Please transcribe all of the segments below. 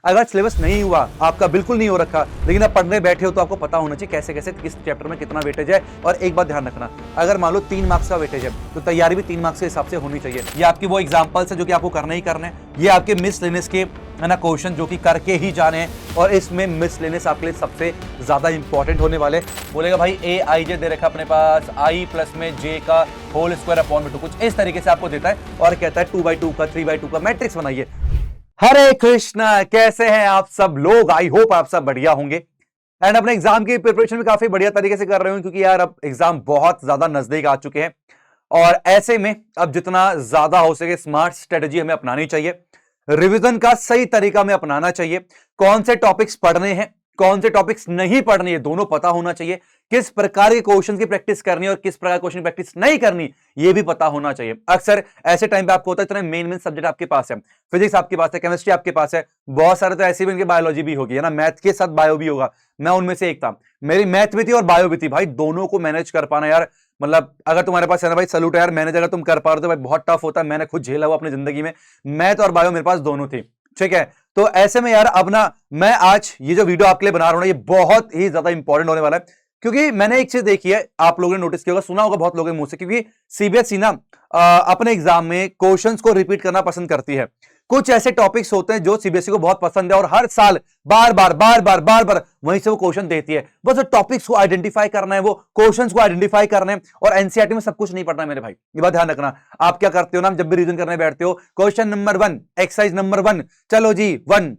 अगर सिलेबस नहीं हुआ, आपका बिल्कुल नहीं हो रखा, लेकिन आप पढ़ने बैठे हो तो आपको पता होना चाहिए कैसे कैसे किस चैप्टर में कितना वेटेज है। और एक बात ध्यान रखना, अगर मान लो 3 मार्क्स का वेटेज है तो तैयारी भी 3 मार्क्स के हिसाब से होनी चाहिए। ये आपकी वो एग्जांपल्स है जो कि आपको करने ही करने हैं। ये आपके मिसलेनियस के है ना क्वेश्चन जो कि करके ही जाने हैं, और इसमें मिसलेनियस आपके लिए सबसे ज्यादा इंपॉर्टेंट होने वाले। बोलेगा भाई ए आई जे दे रखा अपने पास, आई प्लस में जे का होल स्क्वायर अपॉन में 2, कुछ इस तरीके से आपको देता है और कहता है 2/2 का 3/2 का मैट्रिक्स बनाइए। हरे कृष्णा, कैसे हैं आप सब लोग? आई होप आप सब बढ़िया होंगे एंड अपने एग्जाम की प्रिपरेशन भी काफी बढ़िया तरीके से कर रहे हो, क्योंकि यार अब एग्जाम बहुत ज्यादा नजदीक आ चुके हैं। और ऐसे में अब जितना ज्यादा हो सके स्मार्ट स्ट्रेटेजी हमें अपनानी चाहिए, रिवीजन का सही तरीका हमें अपनाना चाहिए। कौन से टॉपिक्स पढ़ने हैं, कौन से टॉपिक्स नहीं पढ़नी है, दोनों पता होना चाहिए। किस प्रकार के क्वेश्चन की प्रैक्टिस करनी है और किस प्रकार क्वेश्चन की प्रैक्टिस नहीं करनी, ये भी पता होना चाहिए। अक्सर ऐसे टाइम पे आपको होता है इतने मेन सब्जेक्ट आपके पास है, फिजिक्स आपके पास है, केमिस्ट्री आपके पास है, बहुत सारे तो ऐसे भी, इनके बायोलॉजी भी होगी है ना, मैथ के साथ बायो भी होगा। मैं उनमें से एक था, मेरी मैथ भी थी और बायो भी थी। भाई दोनों को मैनेज कर पाना यार, मतलब अगर तुम्हारे पास है ना भाई, सैल्यूट है यार, मैनेज अगर तुम कर पा रहे हो तो भाई बहुत टफ होता है। मैंने खुद झेला हुआ अपनी जिंदगी में, मैथ और बायो मेरे पास दोनों थी, ठीक है। तो ऐसे में यार अब ना मैं आज ये जो वीडियो आपके लिए बना रहा हूं ना, ये बहुत ही ज्यादा इंपॉर्टेंट होने वाला है, क्योंकि मैंने एक चीज देखी है, आप लोगों ने नोटिस किया होगा, सुना होगा बहुत लोगों के मुंह से, क्योंकि सीबीएसई ना अपने एग्जाम में क्वेश्चंस को रिपीट करना पसंद करती है। कुछ ऐसे टॉपिक्स होते हैं जो सीबीएसई को बहुत पसंद है और हर साल बार बार वहीं से वो क्वेश्चन देती है। बस टॉपिक्स को आइडेंटिफाई करना है, वो क्वेश्चंस को आइडेंटिफाई करना है, और एनसीईआरटी में सब कुछ नहीं पढ़ना है मेरे भाई। ये बात ध्यान रखना। आप क्या करते हो ना, जब भी रिवीजन करने बैठते हो, क्वेश्चन नंबर 1, एक्सरसाइज नंबर 1, चलो जी 1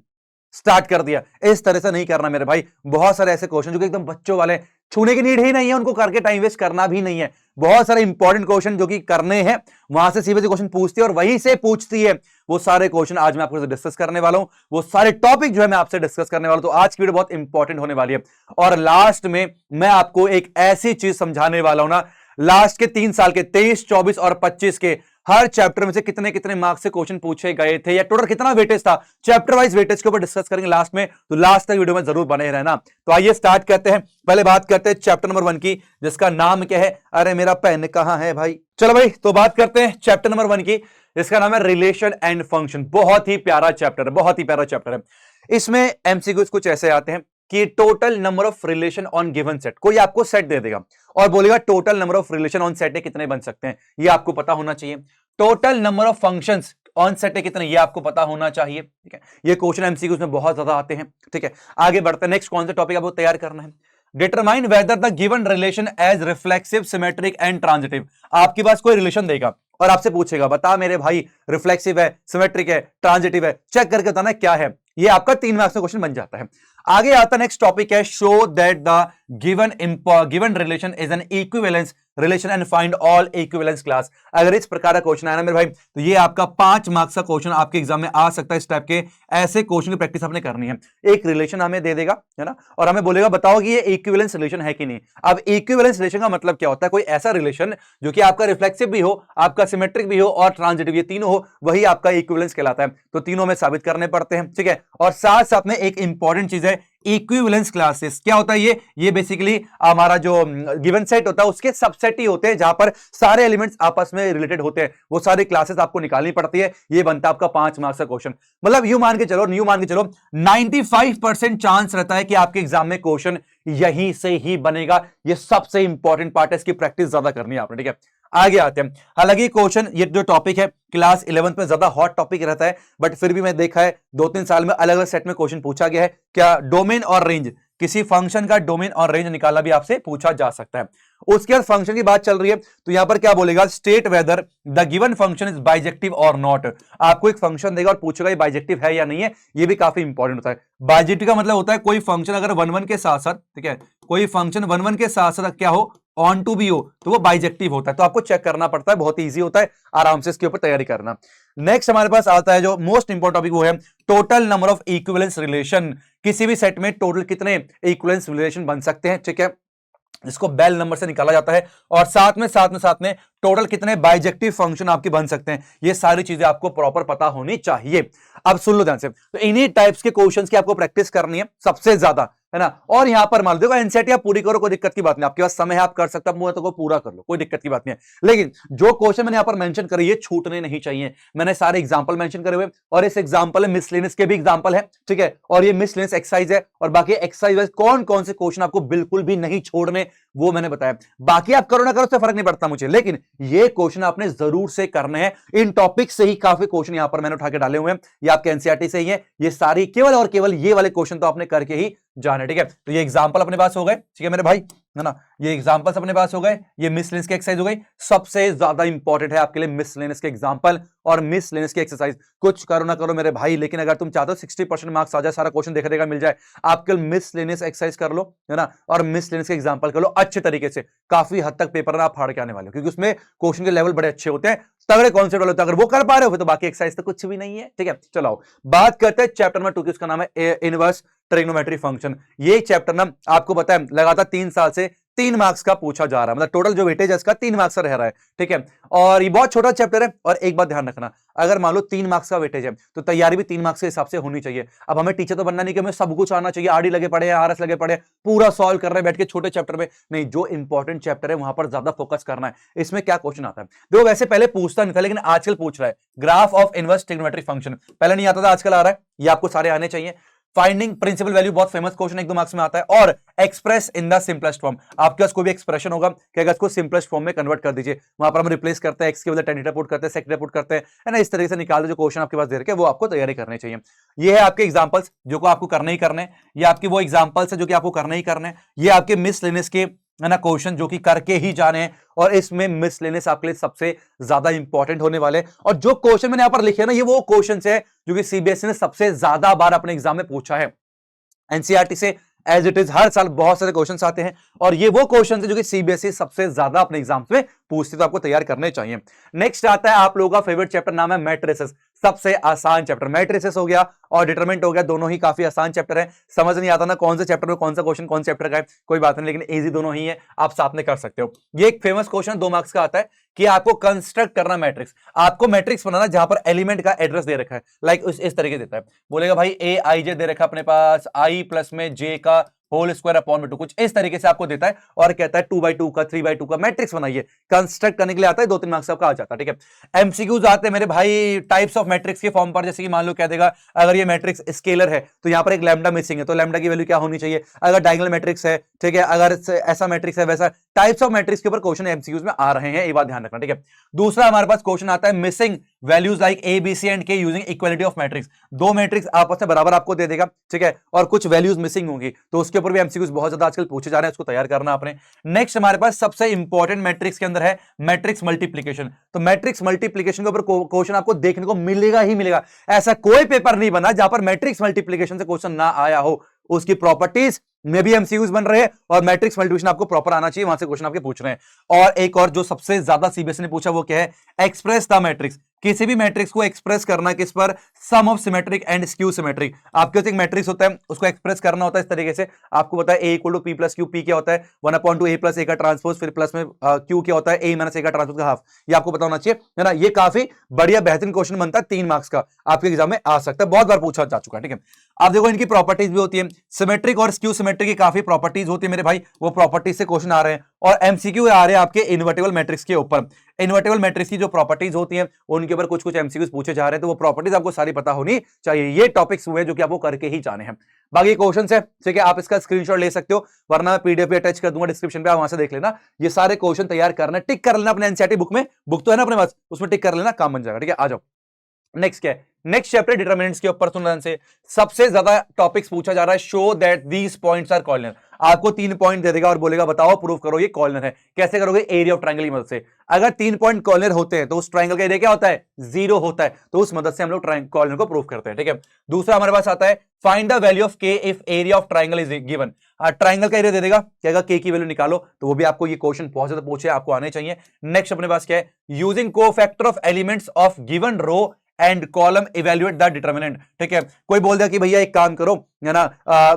स्टार्ट कर दिया, इस तरह से नहीं करना मेरे भाई। बहुत सारे ऐसे क्वेश्चन जो कि एकदम बच्चों वाले, छूने की नीड ही नहीं है, उनको करके टाइम वेस्ट करना भी नहीं है। बहुत सारे इंपॉर्टेंट क्वेश्चन जो कि करने हैं, वहां से सीबीएसई क्वेश्चन पूछती है और वहीं से पूछती है। वो सारे क्वेश्चन आज मैं आपको डिस्कस करने वाला हूं, वो सारे टॉपिक जो है मैं आपसे डिस्कस करने वाला हूं। तो आज की वीडियो बहुत इंपॉर्टेंट होने वाली है। और लास्ट में मैं आपको एक ऐसी चीज समझाने वाला हूं ना, लास्ट के 3 साल के 23, 24 और 25 के हर चैप्टर में से कितने कितने मार्क्स से क्वेश्चन पूछे गए थे, या टोटल कितना वेटेज था, चैप्टर वाइज वेटेज के ऊपर डिस्कस करेंगे लास्ट में। तो लास्ट तक वीडियो में जरूर बने रहना। तो आइए स्टार्ट करते हैं। पहले बात करते हैं चैप्टर नंबर 1 की, जिसका नाम क्या है, अरे मेरा पेन कहां है भाई। चलो भाई, तो बात करते हैं चैप्टर नंबर 1 की, जिसका नाम है रिलेशन एंड फंक्शन। बहुत ही प्यारा चैप्टर है, बहुत ही प्यारा चैप्टर है। इसमें एमसीक्यूज कुछ ऐसे आते हैं कि total number of relation on given set, कोई आपको सेट दे देगा और बोलेगा total number of relation on set कितने बन सकते हैं, ये आपको पता होना चाहिए। Total number of functions on set कितने, ये आपको पता होना चाहिए, ठीक है। ये क्वेश्चन एमसीक्यूज में बहुत ज्यादा आते हैं, ठीक है। आगे बढ़ते हैं, नेक्स्ट कौन सा टॉपिक आपको तैयार करना है, determine whether the given relation as reflexive, symmetric and transitive. आपके पास कोई रिलेशन देगा और आपसे पूछेगा बता मेरे भाई रिफ्लेक्सिव है, सिमेट्रिक है, ट्रांजिटिव है, चेक करके बताना क्या है। ये आपका 3 मार्क्स का क्वेश्चन बन जाता है। आगे आता नेक्स्ट टॉपिक है, show that the given relation is an equivalence relation and find all equivalence class. अगर इस प्रकार का क्वेश्चन आया ना मेरे भाई, तो ये आपका 5 मार्क्स का क्वेश्चन आपके एग्जाम में आ सकता है। इस टाइप के ऐसे क्वेश्चन की प्रैक्टिस आपने करनी है। एक रिलेशन हमें दे देगा, है ना, और हमें बोलेगा बताओ कि ये इक्विवेलेंस रिलेशन है कि नहीं। अब इक्विवेलेंस रिलेशन का मतलब क्या होता है, कोई ऐसा रिलेशन जो कि आपका रिफ्लेक्सिव भी हो, आपका सिमेट्रिक भी हो और ट्रांजिटिव, ये तीनों हो, वही आपका इक्विवेलेंस कहलाता है। तो तीनों में साबित करने पड़ते हैं, ठीक है। और साथ साथ में एक इंपॉर्टेंट चीज है, इक्विवेलेंस क्लासेस। क्या होता है ये बेसिकली हमारा जो गिवन सेट होता है उसके सबसेट ही होते हैं, जहां पर सारे एलिमेंट्स आपस में रिलेटेड होते हैं। वो सारी क्लासेस आपको निकालनी पड़ती है। ये बनता है आपका 5 मार्क्स का क्वेश्चन। मतलब यूं मान के चलो 95% चांस रहता है कि आपके एग्जाम में क्वेश्चन यहीं से ही बनेगा। ये सबसे इंपॉर्टेंट पार्ट है, इसकी प्रैक्टिस ज्यादा करनी है आपने, ठीक है। आगे आते हैं। हालांकि क्वेश्चन, ये जो टॉपिक है क्लास 11th में ज्यादा हॉट टॉपिक रहता है, बट फिर भी मैं देखा है 2-3 साल में अलग अलग सेट में क्वेश्चन पूछा गया है। क्या डोमेन और रेंज, किसी फंक्शन का डोमेन और रेंज निकालना भी आपसे पूछा जा सकता है। उसके बाद फंक्शन की बात चल रही है, तो यहां पर क्या बोलेगा, state whether the given function is bijective और नॉट। आपको एक फंक्शन देगा और पूछेगा ये बाइजेक्टिव है या नहीं है। ये भी काफी इंपॉर्टेंट होता है। बाइजेक्टिव का मतलब होता है कोई फंक्शन अगर 1-1 के साथ साथ, ठीक है, कोई फंक्शन 1-1 के साथ साथ क्या हो, ऑन टू भी हो, तो वो बाइजेक्टिव होता है। तो आपको चेक करना पड़ता है, बहुत ईजी होता है, आराम से इसके ऊपर तैयारी करना। नेक्स्ट हमारे पास आता है जो मोस्ट इंपोर्टेंट टॉपिक, वो है total number of equivalence relation. किसी भी सेट में टोटल कितने इक्विवेलेंस रिलेशन बन सकते हैं, ठीक है। इसको बेल नंबर से निकाला जाता है। और साथ में टोटल कितने बाइजेक्टिव फंक्शन आपके बन सकते हैं। ये सारी चीजें आपको प्रॉपर पता होनी चाहिए। अब सुन लो ध्यान से, तो इन्हीं टाइप्स के क्वेश्चंस की आपको प्रैक्टिस करनी है सबसे ज्यादा। है ना। और यहां पर मान लो देखो एनसीईआरटी आप पूरी करो, कोई दिक्कत की बात नहीं, आपके पास समय है, आप कर सकते हो, तो पूरा कर लो, कोई दिक्कत की बात नहीं है। लेकिन जो क्वेश्चन मैंने यहां पर मेंशन करे ये छूटने नहीं चाहिए। मैंने सारे एग्जांपल मेंशन करे हुए, और इस एग्जांपल में मिसलेनियस के भी एग्जांपल है, ठीक है, और ये मिसलेनियस एक्सरसाइज है, और बाकी एक्सरसाइज वाइज कौन कौन से क्वेश्चन आपको बिल्कुल भी नहीं छोड़ने वो मैंने बताया। बाकी आप करो ना करो उससे फर्क नहीं पड़ता मुझे, लेकिन ये क्वेश्चन आपने जरूर से करने हैं। इन टॉपिक से ही काफी क्वेश्चन यहां पर मैंने उठा के डाले हुए हैं, ये आपके एनसीईआरटी से ही है, ये सारी केवल और केवल ये वाले क्वेश्चन तो आपने करके ही जाने, ठीक है। तो ये एग्जांपल अपने पास हो गए, ठीक है मेरे भाई, है ना, ये एग्जांपल्स अपने पास हो गए, ये मिसलेनियस की एक्सरसाइज हो गई। सबसे ज्यादा इंपॉर्टेंट है आपके लिए मिसलेनियस के एग्जांपल और मिसलेनियस की एक्सरसाइज। कुछ करो ना करो मेरे भाई, लेकिन अगर तुम चाहते हो 60% मार्क्स आ जाए, सारा क्वेश्चन देखने का मिल जाए, आपके मिसलेनियस एक्सरसाइज कर लो, है ना, और मिसलेनियस के एग्जांपल कर लो अच्छे तरीके से। काफी हद तक पेपर आप फाड़ के आने वाले हो, क्योंकि उसमें क्वेश्चन के लेवल बड़े अच्छे होते हैं, तगड़े कॉन्सेप्ट वाले होते हैं। अगर वो कर पा रहे हो तो बाकी एक्सरसाइज तो कुछ भी नहीं है, ठीक है। चलो बात करते हैं चैप्टर नंबर 2 की, उसका नाम है इनवर्स ट्रिग्नोमेट्री फंक्शन। ये चैप्टर ना आपको पता है लगातार 3 साल से 3 मार्क्स का पूछा जा रहा है, मतलब टोटल जो वेटेज है इसका 3 मार्क्स का रह रहा है, ठीक है। और ये बहुत छोटा चैप्टर है, और एक बात ध्यान रखना, अगर मान लो 3 मार्क्स का वेटेज है तो तैयारी भी 3 मार्क्स के हिसाब से होनी चाहिए। अब हमें टीचर तो बनना नहीं कि हमें सब कुछ आना चाहिए, आरडी लगे पड़े, आरएस लगे पड़े, पूरा सॉल्व कर रहे हैं बैठ के छोटे चैप्टर में, नहीं, जो इंपॉर्टेंट चैप्टर है वहां पर ज्यादा फोकस करना है। इसमें क्या क्वेश्चन आता है देखो, वैसे पहले पूछता नहीं था, लेकिन आजकल पूछ रहा है graph of inverse trigonometry function. पहले नहीं आता था, आजकल आ रहा है, ये आपको सारे आने चाहिए। फाइंडिंग प्रिंसिपल वैल्यू बहुत फेमस क्वेश्चन 1-2 मार्क्स में आता है, और express in the simplest form. आपके पास कोई भी एक्सप्रेशन होगा कि अगर इसको सिंपलेस्ट फॉर्म में कन्वर्ट कर दीजिए, वहां पर हम रिप्लेस करते हैं, एक्स के बदले tan थीटा पुट करते हैं, sec थीटा पुट करते हैं, है ना, इस तरीके से निकाल दो जो क्वेश्चन आपके पास दे रखे वो आपको तैयारी करनी चाहिए। ये है आपके एग्जांपल्स जो को आपको करने ही करने, ये आपके वो एग्जांपल्स है जो कि आपको करने ही करने, ये आपके मिसलेनियस के, है ना, क्वेश्चन जो कि करके ही जाने हैं, और इसमें मिसलेनियस आपके लिए सबसे ज्यादा इंपॉर्टेंट होने वाले। और जो क्वेश्चन मैंने यहां पर लिखे ना, ये वो क्वेश्चन है जो कि सीबीएसई ने सबसे ज्यादा बार अपने एग्जाम में पूछा है। एनसीईआरटी से एज इट इज हर साल बहुत सारे क्वेश्चंस आते हैं, और ये वो क्वेश्चंस है जो कि सीबीएसई सबसे ज्यादा अपने एग्जाम्स में पूछती, तो आपको तैयार करने चाहिए। नेक्स्ट आता है आप लोगों का फेवरेट चैप्टर, नाम है मैट्रिसेस। सबसे आसान चैप्टर मैट्रिसेस हो गया और डिटरमिनेंट हो गया, दोनों ही काफी आसान चैप्टर है। समझ नहीं आता ना कौन से चैप्टर में कौन सा क्वेश्चन कौन से चैप्टर का है, कोई बात नहीं, लेकिन इजी दोनों ही है, आप साथ में कर सकते हो। ये एक फेमस क्वेश्चन 2 मार्क्स का आता है कि आपको कंस्ट्रक्ट करना मैट्रिक्स, आपको मैट्रिक्स बनाना जहां पर एलिमेंट का एड्रेस दे रखा है, लाइक इस तरीके देता है, बोलेगा भाई ए आई जे दे रखा अपने पास, आई प्लस में जे का होल स्क्वायर अपॉन में 2, कुछ इस तरीके से आपको देता है, और कहता है 2/2 का 3/2 का मैट्रिक्स बनाइए। कंस्ट्रक्ट करने के लिए आता है, 2-3 मार्क्स आपका आ जाता है, ठीक है। एमसीक्यूज आते हैं मेरे भाई टाइप्स ऑफ मैट्रिक्स के फॉर्म पर, जैसे कि मान लो कह देगा अगर ये मैट्रिक्स स्केलर है तो यहां पर एक लैम्डा मिसिंग है, तो लैम्डा की वैल्यू क्या होनी चाहिए। अगर डायगोनल मैट्रिक्स है, ठीक है, अगर ऐसा मैट्रिक्स है वैसा, टाइप्स ऑफ मैट्रिक्स के ऊपर क्वेश्चन एमसीक्यूज में आ रहे हैं, ये बात ध्यान रखना, ठीक है। दूसरा हमारे पास क्वेश्चन आता है missing values like A B C and K using equality of matrix. 2 matrix आपस में बराबर आपको दे देगा, ठीक है, और कुछ वैल्यूज मिसिंग होंगी, तो उसके ऊपर भी एमसीक्यूज बहुत ज्यादा आजकल पूछे जा रहे हैं, उसको तैयार करना आपने। नेक्स्ट हमारे पास सबसे इंपॉर्टेंट मैट्रिक्स के अंदर है मैट्रिक्स मल्टीप्लिकेशन। तो मैट्रिक्स मल्टीप्लिकेशन के ऊपर क्वेश्चन आपको देखने को मिलेगा ही मिलेगा, ऐसा कोई पेपर नहीं बना जहां पर मैट्रिक्स मल्टीप्लिकेशन से क्वेश्चन ना आया हो। उसकी प्रॉपर्टीज में भी एमसीक्यूज बन रहे हैं, और मैट्रिक्स मल्टीप्लिकेशन आपको प्रॉपर आना चाहिए, वहां से क्वेश्चन आपके पूछ रहे हैं। और एक और जो सबसे ज्यादा सीबीएसई ने पूछा वो क्या है, एक्सप्रेस द मैट्रिक्स। किसी भी मैट्रिक्स को एक्सप्रेस करना किस पर, sum of symmetric and skew symmetric. आपके पास एक मैट्रिक्स होता है, उसको एक्सप्रेस करना होता है इस तरीके से, आपको पता है a equal to p plus q, p क्या होता है 1/2 a प्लस a का ट्रांसपोज, फिर प्लस में q क्या होता है a माइनस a का ट्रांसपोज का हाफ, ये आपको पता होना चाहिए, है ना। ये काफी बढ़िया बेहतरीन क्वेश्चन बनता है, 3 मार्क्स का आपके एग्जाम में आ सकता है, बहुत बार पूछा जा चुका है, ठीक है। आप देखो इनकी प्रॉपर्टीज भी होती है, सिमेट्रिक और स्क्यू सिमेट्रिक की काफी प्रॉपर्टीज होती है मेरे भाई, वो प्रॉपर्टीज से क्वेश्चन आ रहे हैं। और एमसीक्यू आ रहे हैं आपके इन्वर्टेबल मैट्रिक्स के ऊपर। इन्वर्टेबल मैट्रिक्स की जो प्रॉपर्टीज होती हैं उनके ऊपर कुछ एमसीक्यूज पूछे जा रहे हैं, तो वो प्रॉपर्टीज आपको सारी पता होनी चाहिए। ये टॉपिक्स हुए जो कि आपको करके ही जाने हैं। बाकी क्वेश्चन है, ठीक है, आप इसका स्क्रीनशॉट ले सकते हो, वरना मैं पीडीएफ अटैच कर दूंगा डिस्क्रिप्शन पे, आप वहां से देख लेना। ये सारे क्वेश्चन तैयार करना, टिक कर लेना अपने एनसीईआरटी बुक में, बुक तो है ना अपने पास, उसमें टिक कर लेना, काम बन जाएगा, ठीक है। आ जाओ नेक्स्ट क्या है, नेक्स्ट चैप्टर डिटरमिनेंट्स के ऊपर सुन से सबसे ज्यादा टॉपिक्स पूछा जा रहा है, show that these points are corner. आपको 3 पॉइंट दे देगा और बोलेगा बताओ प्रूफ करो ये कॉर्नर है। कैसे करोगे, एरिया ऑफ ट्रायंगल की मदद से। अगर 3 पॉइंट कॉर्नर होते हैं तो उस ट्रायंगल का एरिया क्या होता है, 0 होता है, तो उस मदद से हम लोग कॉर्नर को प्रूफ करते हैं, ठीक है। दूसरा हमारे पास आता है फाइंड द वैल्यू ऑफ के if area of triangle is given. Triangle का एरिया दे देगा, क्या के की वैल्यू निकालो, तो वो भी आपको ये क्वेश्चन बहुत ज्यादा पूछे, आपको आने चाहिए। नेक्स्ट अपने पास क्या है, using cofactor of elements of given row and column evaluate the determinant. ठीक है, कोई बोल दिया कि भैया एक काम करो, है ना,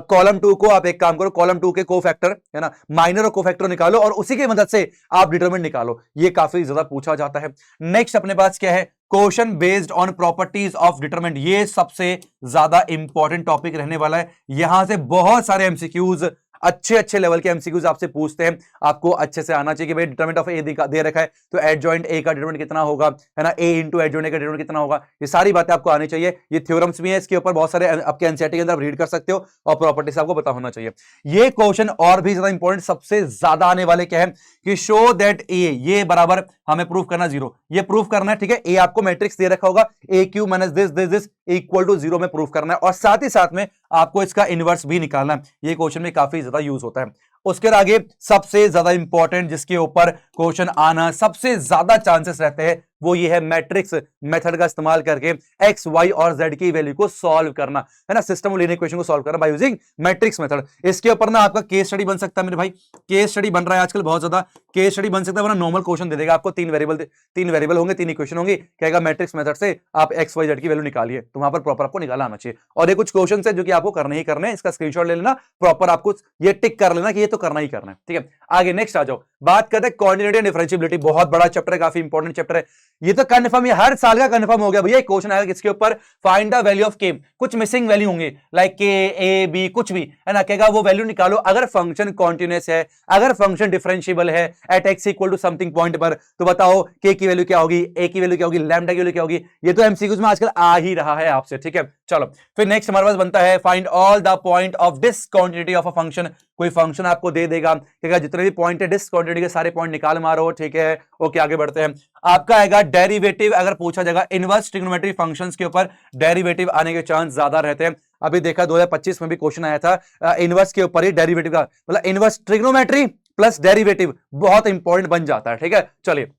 कॉलम 2 को आप एक काम करो, कॉलम 2 के कोफैक्टर, है ना, माइनर और कोफैक्टर निकालो और उसी की मदद से आप डिटरमिनेंट निकालो। ये काफी ज्यादा पूछा जाता है। नेक्स्ट अपने पास क्या है, question based on properties of determinant. ये सबसे ज्यादा इंपॉर्टेंट टॉपिक रहने वाला है। यहां से बहुत सारे एमसीक्यूज, अच्छे अच्छे लेवल के एमसीक्यूज आपसे पूछते हैं। आपको अच्छे से आना चाहिए कि भाई डिटरमिनेंट ऑफ ए दे रखा है तो एडजॉइंट ए का डिटरमिनेंट कितना होगा, है ना, ए इंटू एडजॉइंट ए का डिटरमिनेंट कितना होगा। ये सारी बातें आपको आनी चाहिए। ये थ्योरम्स भी है, इसके ऊपर बहुत सारे आपके एनसीईआरटी के अंदर आप रीड कर सकते हो और प्रॉपर्टीज आपको पता होना चाहिए। ये क्वेश्चन और भी ज्यादा इंपॉर्टेंट सबसे ज्यादा आने वाले क्या है कि शो दैट ए, ये बराबर हमें प्रूफ करना 0, ये प्रूफ करना है। ठीक है, ए आपको मैट्रिक्स दे रखा होगा, A Q minus this this this equal to 0 में प्रूफ करना है और साथ ही साथ में आपको इसका इनवर्स भी निकालना है। ये क्वेश्चन में काफी ज्यादा यूज होता है। उसके आगे सबसे ज्यादा इंपॉर्टेंट जिसके ऊपर क्वेश्चन आना सबसे ज्यादा चांसेस रहते हैं वो ये है मैट्रिक्स मेथड का इस्तेमाल करके एक्स वाई और जेड की वैल्यू को सॉल्व करना, है ना, सिस्टम ऑफ लीनियर इक्वेशन को सॉल्व करना बाय यूजिंग मैट्रिक्स मेथड। इसके ऊपर ना आपका केस स्टडी बन सकता है मेरे भाई, केस स्टडी बन रहा है आजकल बहुत ज्यादा। केस स्टडी बन सकता है, वरना नॉर्मल क्वेश्चन दे देगा आपको, तीन वेरिएबल होंगे, 3 इक्वेशन होंगी, कहेगा मैट्रिक्स मेथड से आप एक्स वाई जेड की वैल्यू निकालिए, तो वहां पर प्रॉपर आपको निकालना आना चाहिए। और ये कुछ क्वेश्चन है जो कि आपको करने ही करने हैं, इसका स्क्रीनशॉट ले लेना, प्रॉपर आपको ये टिक कर लेना कि ये तो करना ही करना है। ठीक है, आगे नेक्स्ट आ जाओ, बात करते हैं क्वांटिटी एंड डिफरेंशिएबिलिटी। बहुत बड़ा चैप्टर है, काफी इंपॉर्टेंट चैप्टर है। ये तो कंफर्म, ये हर साल का कंफर्म हो गया भैया। क्वेश्चन आएगा किसके ऊपर, फाइंड द वैल्यू ऑफ के, कुछ मिसिंग वैल्यू होंगे लाइक के ए बी कुछ भी, है ना, कहेगा वो वैल्यू निकालो। अगर फंक्शन कॉन्टिन्यूअस है, अगर फंक्शन डिफरेंशिएबल है at x equal to something point पर, तो बताओ के की वैल्यू क्या होगी, ए की वैल्यू क्या होगी, लैम्डा की वैल्यू क्या होगी। ये तो एमसीक्यूज में आजकल आ ही रहा है आपसे। ठीक है, चलो फिर नेक्स्ट हमारे पास बनता है find all the point of discontinuity of a function. कोई फंक्शन आपको दे देगा, कहेगा जितने भी पॉइंट है डिसकंटिन्यूटी के सारे पॉइंट निकाल मारो। ठीक है, ओके, आगे बढ़ते हैं। आपका आएगा डेरिवेटिव, अगर पूछा जाएगा इनवर्स ट्रिग्नोमेट्री फंक्शंस के ऊपर डेरिवेटिव आने के चांस ज्यादा रहते हैं। अभी देखा 2025 में भी क्वेश्चन आया था इनवर्स के ऊपर ही डेरिवेटिव का, मतलब इनवर्स ट्रिग्नोमेट्री प्लस डेरिवेटिव बहुत इंपॉर्टेंट बन जाता है। ठीक है, चलिए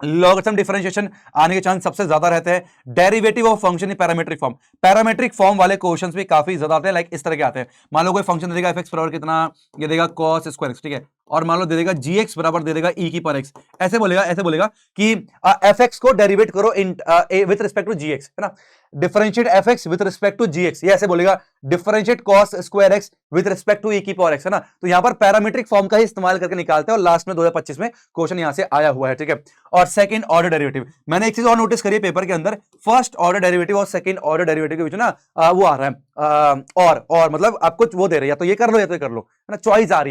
लॉगरिथम डिफरेंशिएशन आने के चांस सबसे ज्यादा रहते हैं। Derivative of function in parametric form, parametric form वाले क्वेश्चंस भी काफी ज्यादा आते हैं। लाइक इस तरह के आते हैं, मान लो कोई फंक्शन दे देगा एफ एक्स बराबर कितना, ये देगा cos स्क्वायर एक्स, ठीक है, और मान लो दे देगा जी एक्स बराबर दे देगा ई की पर एक्स। ऐसे बोलेगा कि एफ एक्स को डेरिवेट करो with respect to g x, है ना, differentiate f x with respect to g x. ये ऐसे बोलेगा differentiate cos square x with respect to e की पावर एक्स, है ना। तो यहां पर पैरामीट्रिक फॉर्म का ही इस्तेमाल करके निकालते हैं और लास्ट में 2025 में क्वेश्चन यहां से आया हुआ है। ठीक है, और सेकंड ऑर्डर डेरिवेटिव, मैंने एक चीज और नोटिस करी है पेपर के अंदर, फर्स्ट ऑर्डर डेरिवेटिव और सेकंड ऑर्डर डेरिवेटिव के बीच ना वो आ रहा है और मतलब आपको वो दे रहे हैं, या तो ये कर लो या तो ये कर लो, है ना, चॉइस आ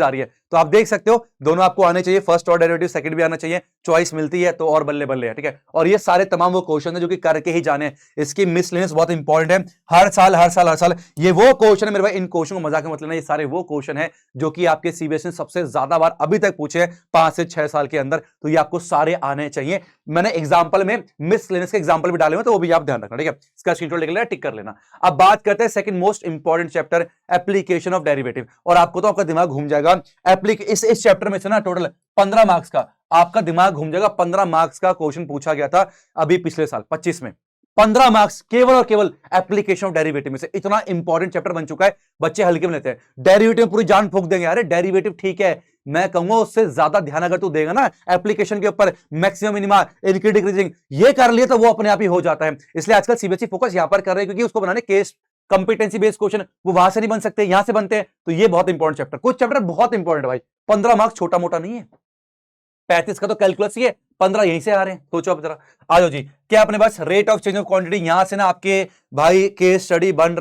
रही है। तो आप देख सकते हो दोनों आपको आने चाहिए, फर्स्ट ऑर्डर डेरिवेटिव सेकंड भी आना चाहिए, चॉइस मिलती है तो और बल्ले बल्ले है। ठीक है, और ये सारे तमाम वो क्वेश्चन है जो कि करके ही जाने हैं। इसकी मिसलेनियस बहुत इंपॉर्टेंट है, हर साल ये वो क्वेश्चन है मेरे भाई, इन क्वेश्चन को मजाक में मत लेना, ये सारे वो क्वेश्चन है जो कि आपके सीबीएसई ने सबसे ज्यादा बार अभी तक पूछे हैं 5 से 6 साल के अंदर, तो ये आपको सारे आने चाहिए। मैंने एग्जांपल में मिसलेनियस के एग्जांपल भी डाले हुए, तो वो भी आप ध्यान रखना। ठीक है, इसका स्क्रीनशॉट लेकर लेना, टिक कर लेना। अब बात करते हैं second most important chapter, application of derivative. और आपको तो आपका दिमाग घूम जाएगा, इस चैप्टर में से ना टोटल 15 मार्क्स का आपका दिमाग घूम जाएगा। 15 मार्क्स का क्वेश्चन पूछा गया था अभी पिछले साल 25 में, 15 मार्क्स केवल और केवल एप्लीकेशन ऑफ डेरिवेटिव में से। इतना इंपॉर्टेंट चैप्टर बन चुका है, बच्चे हल्के में लेते हैं। डेरिवेटिव पूरी जान फूंक देंगे, अरे डेरिवेटिव ठीक है, मैं कहूंगा उससे ज्यादा ध्यान अगर तू देगा ना एप्लीकेशन के ऊपर, मैक्सिमम मिनिमा इंक्रीज डिक्रीजिंग ये कर लिए तो वो अपने आप ही हो जाता है। इसलिए आजकल सीबीएसई फोकस यहां पर कर रहे हैं, क्योंकि उसको बनाने केस कंपिटेंसी बेस्ड क्वेश्चन वो वहां से नहीं बन सकते, यहां से बनते हैं। तो ये बहुत इंपॉर्टेंट चैप्टर, कुछ चैप्टर बहुत इंपॉर्टेंट है भाई, 15 मार्क्स छोटा मोटा नहीं है। 35 का तो कैलकुलस ही है, 15 यहीं से आ रहे हैं, सोचो अब जरा। आ जाओ जी, क्या अपने पास rate of change of quantity, यहां से ना आपके भाई केस स्टडी बन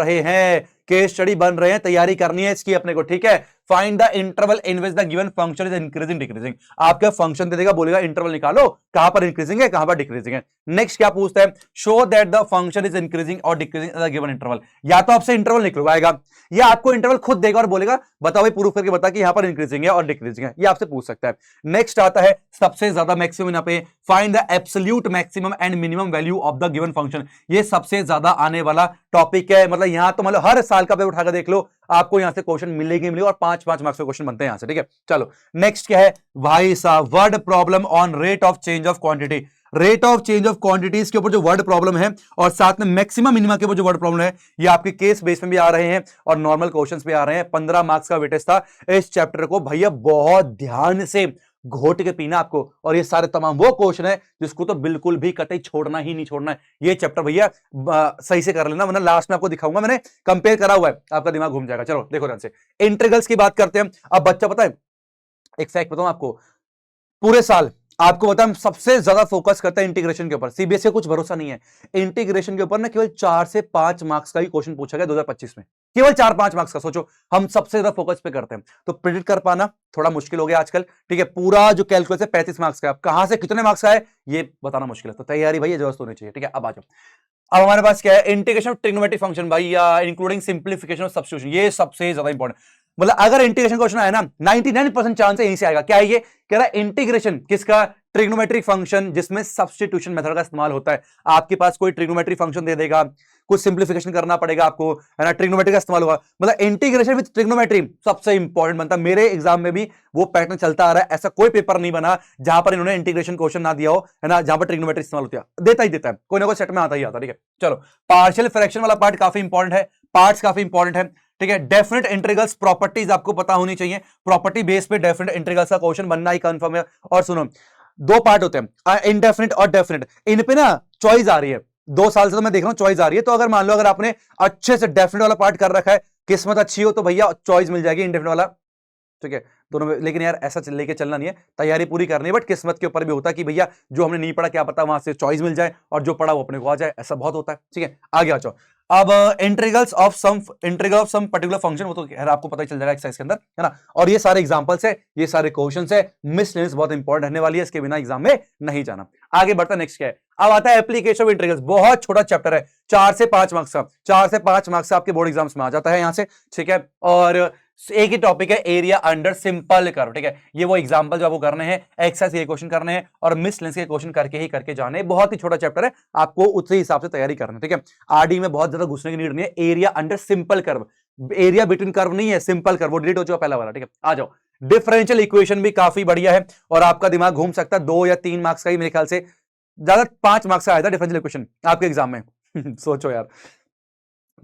रहे हैं, तैयारी करनी है इसकी अपने को। ठीक है, find the interval in which the given function is increasing decreasing. आपका फंक्शन दे देगा, बोलेगा इंटरवल निकालो, कहां पर इंक्रीजिंग है कहां पर डिक्रीजिंग है। नेक्स्ट क्या पूछता है, show that the function is increasing और decreasing in the given interval. या तो आपसे इंटरवल निकलवाएगा या आपको इंटरवल खुद देगा और बोलेगा बताओ भाई प्रूफ करके बता कि यहां पर इंक्रीजिंग है और डिक्रीजिंग है, ये आपसे पूछ सकता है। नेक्स्ट आता है सबसे ज्यादा मैक्सिमम, यहां पे find the absolute maximum and minimum value of the given function. ये सबसे ज्यादा आने वाला टॉपिक है, मतलब यहां तो मतलब हर साल का पेपर उठाकर देख लो, आपको यहां से क्वेश्चन मिलेंगे और 5-5 मार्क्स के क्वेश्चन बनते हैं यहां से। ठीक है, चलो नेक्स्ट क्या है भाई साहब, word problem on rate of change of quantity. Rate of change of quantities के ऊपर जो वर्ड प्रॉब्लम है और साथ में मैक्सिमम मिनिमा के ऊपर जो वर्ड प्रॉब्लम है, ये आपके केस बेस में भी आ रहे हैं और नॉर्मल क्वेश्चंस भी आ रहे हैं। 15 मार्क्स का वेटेज था इस चैप्टर को, भैया बहुत ध्यान से घोट के पीना आपको। और ये सारे तमाम वो क्वेश्चन है जिसको तो बिल्कुल भी कतई छोड़ना ही नहीं छोड़ना है। ये चैप्टर भैया सही से कर लेना, वरना लास्ट में आपको दिखाऊंगा, मैंने कंपेयर करा हुआ है, आपका दिमाग घूम जाएगा। चलो देखो ध्यान से, इंटीग्रल्स की बात करते हैं। अब बच्चा पता है, एक फैक्ट बताऊं आपको, पूरे साल आपको पता है सबसे ज्यादा फोकस करता है इंटीग्रेशन के ऊपर। सीबीएसई को कुछ भरोसा नहीं है, इंटीग्रेशन के ऊपर ना केवल 4 से 5 मार्क्स का ही क्वेश्चन पूछा गया 2025 में, केवल 4-5 मार्क्स का। सोचो हम सबसे ज्यादा फोकस पे करते हैं, तो प्रिडिक्ट कर पाना थोड़ा मुश्किल हो गया आजकल, ठीक है। पूरा जो कैलकुलस है 35 मार्क्स का, कहां से कितने मार्क्स का है ये बताना मुश्किल है, तो तैयारी भाई जरूरत होनी चाहिए, ठीक है। अब आ जाओ, अब हमारे पास क्या है, इंटीग्रेशन ऑफ ट्रिग्नोमेट्रिक फंक्शन भाई, या इंक्लूडिंग सिंप्लीफिकेशन ऑफ सब्स्टिट्यूशन, ये सबसे ज्यादा इंपॉर्टेंट। मतलब अगर इंटीग्रेशन क्वेश्चन आया ना 99% चांस है यहीं से आएगा। क्या है ये, कह रहा है इंटीग्रेशन किसका, ट्रिग्नोमेट्रिक फंक्शन जिसमें सब्स्टिट्यूशन मेथड का इस्तेमाल होता है। आपके पास कोई ट्रिग्नोमेट्रिक फंक्शन दे देगा, कुछ सिंप्लीफिकेशन करना पड़ेगा आपको, है ना, ट्रिग्नोमेट्री का इस्तेमाल होगा। मतलब इंटीग्रेशन विद ट्रिग्नोमेट्री सबसे इंपॉर्टेंट बनता है। मेरे एग्जाम में भी वो पैटर्न चलता आ रहा है, ऐसा कोई पेपर नहीं बना जहां पर इन्होंने इंटीग्रेशन क्वेश्चन ना दिया हो, है ना, जहां पर ट्रिग्नोमेट्री इस्तेमाल होती है, देता ही देता है, कोई ना कोई सेट में आता ही आता है, ठीक है। चलो, पार्शियल फ्रैक्शन वाला पार्ट काफी इंपॉर्टेंट है, पार्ट्स काफी इंपॉर्टेंट है, ठीक है। डेफिनेट इंटीग्रल्स प्रॉपर्टीज आपको पता होनी चाहिए, प्रॉपर्टी बेस पे डेफिनेट इंटीग्रल्स का क्वेश्चन बनना ही कंफर्म है। और सुनो, दो पार्ट होते हैं, इनडेफिनेट और डेफिनेट, इन पे ना चॉइस आ रही है, 2 साल से तो मैं देख रहा हूं चॉइस आ रही है। तो अगर मान लो अगर आपने अच्छे से डेफिनेट वाला पार्ट कर रखा है, किस्मत अच्छी हो तो भैया चॉइस मिल जाएगी इंडेफिनेट वाला, ठीक है, दोनों में। लेकिन यार ऐसा लेके चलना नहीं है, तैयारी पूरी करनी है, बट किस्मत के ऊपर भी होता है कि भैया जो हमने नहीं पढ़ा क्या पता वहां से चॉइस मिल जाए, और जो पढ़ा वो अपने को आ जाए, ऐसा बहुत होता है, ठीक है। आगे आ जाओ, अब integral of some particular function, वो तो यार आपको पता ही चल जाएगा एक्सरसाइज के अंदर, है ना। और ये सारे एग्जांपल्स है, ये सारे क्वेश्चंस है, मिसलेनियस बहुत इंपॉर्टेंट रहने वाली है, इसके बिना एग्जाम में नहीं जाना। आगे बढ़ता, नेक्स्ट क्या है, अब आता है एप्लीकेशन ऑफ इंटीग्रल्स, बहुत छोटा चैप्टर है, 4 से 5 मार्क्स का, 4 से 5 मार्क्स का आपके बोर्ड एग्जाम्स में आ जाता है यहां से, ठीक है। और एक ही टॉपिक है, एरिया अंडर सिंपल कर्व, ठीक है। ये वो एग्जांपल जो आपको करने हैं, एक्सरसाइज के क्वेश्चन करने हैं, और मिसलेनियस के क्वेश्चन करके जाने, बहुत ही छोटा चैप्टर है, आपको उसी हिसाब से तैयारी करना है, ठीक है। आरडी में बहुत ज्यादा घुसने की नीड नहीं है, area under simple curve, area between curve नहीं है, सिंपल कर्व, वो डिलीट हो चुका पहला वाला, ठीक है। आ जाओ, डिफरेंशियल इक्वेशन भी काफी बढ़िया है, और आपका दिमाग घूम सकता है, 2 या 3 मार्क्स का ही मेरे ख्याल से, ज्यादा 5 मार्क्स का आया था डिफरेंशियल इक्वेशन आपके एग्जाम में सोचो यार,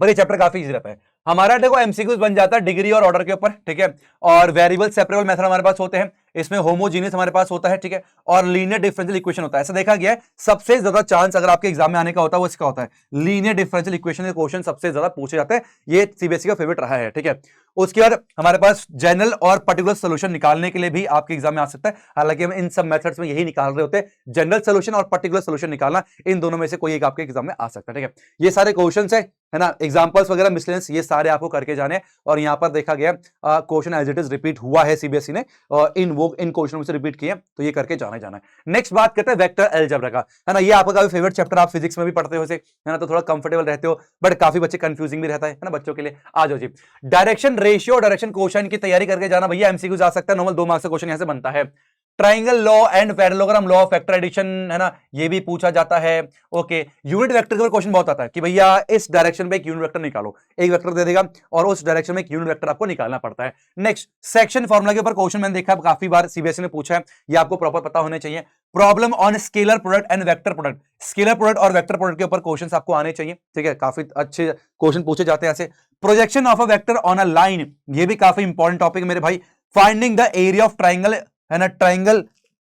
पर ये चैप्टर काफी इजी रहता है। हमारा देखो एमसीक्यूज बन जाता है डिग्री और ऑर्डर के ऊपर, ठीक है। और वेरिएबल सेपरेबल मेथड हमारे पास होते हैं, इसमें होमोजीनियस हमारे पास होता है, ठीक है। और लीनियर डिफरेंशियल इक्वेशन होता है। ऐसा देखा गया है सबसे ज्यादा चांस अगर आपके एग्जाम में आने का होता है वो इसका होता है, लीनियर डिफरेंशियल इक्वेशन के क्वेश्चन सबसे ज्यादा पूछे जाते हैं, ये सीबीएसई का फेवरेट रहा है, ठीक है। उसके बाद हमारे पास जनरल और पर्टिकुलर सोल्यूशन निकालने के लिए भी आपके एग्जाम में आ सकता है, हालांकि हम इन सब मेथड्स में यही निकाल रहे होते हैं, जनरल सोल्यूशन और पर्टिकुलर सोल्यूशन निकालना, इन दोनों में से कोई एक आपके एग्जाम में आ सकता है, ठीक है। ये सारे क्वेश्चन है ना, एग्जांपल्स वगैरह मिसलेनियस, ये सारे आपको करके जाने। और यहां पर देखा गया question as it is repeat हुआ है सीबीएसई ने, इन क्वेश्चनों में से रिपीट किए, तो ये करके जाना है। नेक्स्ट बात करते हैं वेक्टर अलजेब्रा का, है ना। ये आपका काफी फेवरेट चैप्टर, आप फिजिक्स में भी पढ़ते हो इसे, है ना, तो थोड़ा कंफर्टेबल रहते हो, बट काफी बच्चे कंफ्यूजिंग भी रहता है ना बच्चों के लिए। आ जाओ जी, डायरेक्शन रेशियो, डायरेक्शन क्वेश्चन की तैयारी करके जाना भैया, एमसीक्यू जा सकता है, नॉर्मल 2 मार्क्स का क्वेश्चन यहां से बनता है। Triangle law and parallelogram law of vector addition, है ना, ये भी पूछा जाता है। ओके, यूनिट वेक्टर के ऊपर क्वेश्चन बहुत आता है कि भैया इस डायरेक्शन में एक यूनिट वेक्टर निकालो, एक वेक्टर दे देगा और उस डायरेक्शन में एक यूनिट वेक्टर आपको निकालना पड़ता है। नेक्स्ट, सेक्शन फार्मूला के ऊपर क्वेश्चन मैंने देखा काफी बार सीबीएसई ने पूछा है, ये आपको प्रॉपर पता होने चाहिए। Problem on scalar product and vector product, scalar product और वेक्टर प्रोडक्ट के ऊपर क्वेश्चंस आपको आने चाहिए, ठीक है, काफी अच्छे क्वेश्चन पूछे जाते हैं ऐसे। Projection of a vector on a line, ये भी काफी इंपॉर्टेंट टॉपिक है मेरे भाई। Finding the area of triangle, है ना, ट्राइंगल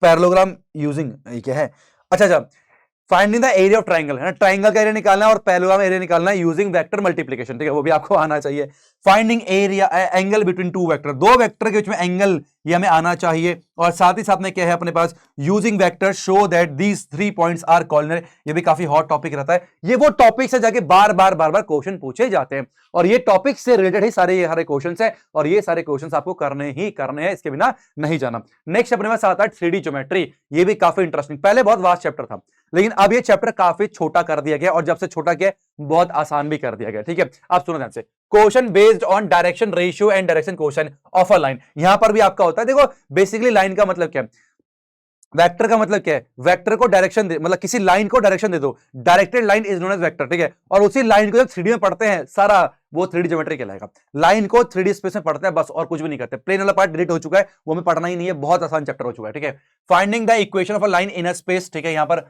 पैरेललोग्राम यूजिंग, ये क्या है, अच्छा, finding the area of triangle, है ना, ट्राइंगल का एरिया निकालना है और पैरेललोग्राम एरिया निकालना है यूजिंग वेक्टर मल्टीप्लिकेशन, ठीक है, वो भी आपको आना चाहिए। Finding area angle between 2 vector, 2 vector के बीच में एंगल, ये हमें आना चाहिए। और साथ ही साथ में क्या है अपने पास, using vector show that these 3 points are corner, ये भी काफी हॉट टॉपिक रहता है। ये वो टॉपिक से जाके बार बार क्वेश्चन पूछे जाते हैं, और ये टॉपिक से रिलेटेड ही सारे क्वेश्चन है, और ये सारे क्वेश्चन आपको करने हैं, इसके बिना नहीं जाना। नेक्स्ट अपने पास आता है 3D ज्योमेट्री, ये भी काफी इंटरेस्टिंग, पहले बहुत वास्ट चैप्टर था, लेकिन अब ये चैप्टर काफी छोटा कर दिया गया, और जब से छोटा किया बहुत आसान भी कर दिया गया, ठीक है। अब सुनो ध्यान से, question based on direction ratio and direction question of a line, यहां पर भी आपका होता है। देखो बेसिकली लाइन का मतलब क्या है, वेक्टर का मतलब क्या है, वेक्टर को डायरेक्शन दे, मतलब किसी लाइन को डायरेक्शन दे दो, directed line is known as vector, ठीक है। और उसी लाइन को जब 3D में पढ़ते हैं सारा, वो 3D ज्योमेट्री कहलाएगा। लाइन को 3D स्पेस में पढ़ते हैं बस, और कुछ भी नहीं करते। प्लेन वाला पार्ट डिलीट हो चुका है, वो हमें पढ़ना ही नहीं है, बहुत आसान चैप्टर हो चुका है, ठीक है। Finding the equation of a line in a space, ठीक है, यहां पर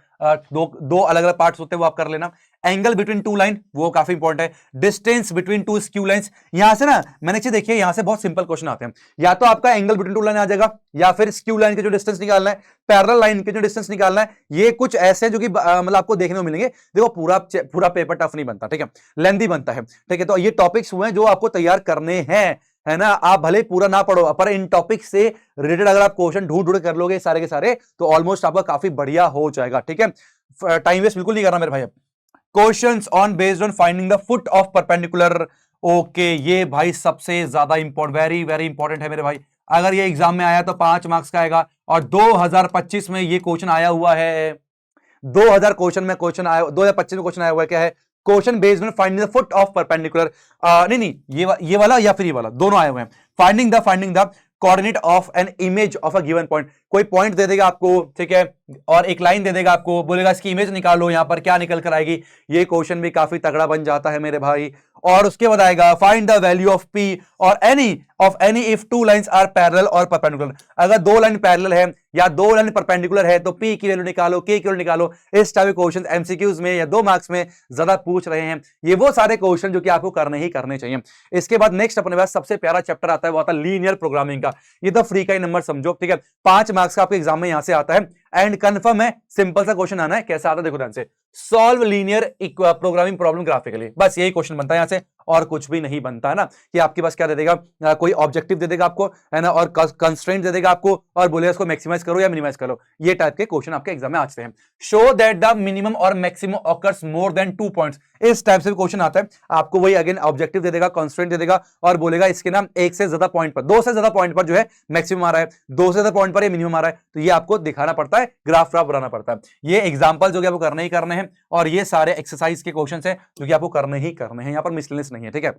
दो अलग अलग पार्ट्स होते हैं, वो आप कर लेना। एंगल बिटवीन टू लाइन, वो काफी इंपॉर्टेंट है। Distance between two skew lines, यहां से ना मैंने चीज देखिए, यहां से बहुत सिंपल क्वेश्चन आते हैं, या तो आपका एंगल बिटवीन टू लाइन आ जाएगा, या फिर स्क्यू लाइन के जो डिस्टेंस निकालना है, पैरेलल लाइन के जो डिस्टेंस निकालना है। ये कुछ ऐसे हैं जो कि मतलब आपको देखने को मिलेंगे। देखो पूरा पेपर टफ नहीं बनता, ठीक है, लेंथी बनता है, ठीक है। तो ये टॉपिक्स हुए हैं जो आपको तैयार करने हैं, है ना। आप भले पूरा ना पढ़ो, पर इन टॉपिक से रिलेटेड अगर आप क्वेश्चन ढूंढ कर लोगे सारे के सारे, तो ऑलमोस्ट आपका काफी बढ़िया हो जाएगा, ठीक है। टाइम वेस्ट बिल्कुल नहीं करना मेरे भाई। Questions on based on finding the foot of perpendicular, okay, ये भाई सबसे ज्यादा इंपॉर्टेंट, वेरी वेरी इंपॉर्टेंट है मेरे भाई। अगर ये एग्जाम में आया तो 5 मार्क्स का आएगा, और 2025 में ये क्वेश्चन आया हुआ है। 2000 क्वेश्चन में क्वेश्चन आया, 2025 में क्वेश्चन आया हुआ है, क्या है, question based on finding the foot of perpendicular, नहीं, ये वाला या फिर ये वाला, दोनों आए हुए हैं। Finding the coordinate of an image of a given point, कोई पॉइंट दे देगा आपको, ठीक है, और एक लाइन दे देगा आपको, बोलेगा इसकी इमेज निकालो, यहां पर क्या निकल कर आएगी। ये क्वेश्चन भी काफी तगड़ा बन जाता है मेरे भाई। और उसके बाद आएगा find the value of P और any if two lines are parallel और परपेंडिकुलर, अगर दो लाइन पैरेलल है या दो लाइन परपेंडिकुलर है तो पी की वैल्यू निकालो, के की वैल्यू निकालो। इस टाइप के क्वेश्चन एमसीक्यूज में या 2 मार्क्स में ज्यादा पूछ रहे हैं। ये वो सारे क्वेश्चन जो कि आपको करने ही करने चाहिए। इसके बाद नेक्स्ट अपने पास सबसे प्यारा चैप्टर आता है, वो आता है लीनियर प्रोग्रामिंग का। ये तो फ्री का ही नंबर समझो, ठीक है, 5 मार्क्स का आपके एग्जाम में यहां से आता है। एंड कंफर्म है, सिंपल सा क्वेश्चन आना है, कैसा आता है देखो ध्यान से, solve linear programming problem graphically, बस यही क्वेश्चन बनता है यहां से, और कुछ भी नहीं बनता है ना। कि आपके पास क्या दे देगा, कोई ऑब्जेक्टिव दे देगा आपको, है ना, और कंस्ट्रेंट दे देगा आपको, और बोलेगा इसको मैक्सिमाइज करो या मिनिमाइज करो। ये टाइप के क्वेश्चन आपके एग्जाम में आते हैं। शो दैट द मिनिमम और maximum occurs more than 2 points, इस टाइप से क्वेश्चन आता है। आपको वही अगेन ऑब्जेक्टिव दे देगा, कंस्ट्रेंट दे देगा, और बोलेगा इसके नाम 1 से ज्यादा पॉइंट पर, 2 से ज्यादा पॉइंट पर जो है मैक्सिमम आ रहा है, 2 से ज्यादा पॉइंट पर ये मिनिमम आ रहा है। तो ये आपको दिखाना पड़ता है, ग्राफ बनाना पड़ता है। ये एग्जांपल जो कि आपको करने ही करने हैं, और ये सारे एक्सरसाइज के क्वेश्चंस हैं जो कि आपको करने ही करने हैं। यहां पर मिसलेनियस नहीं है, ठीक है।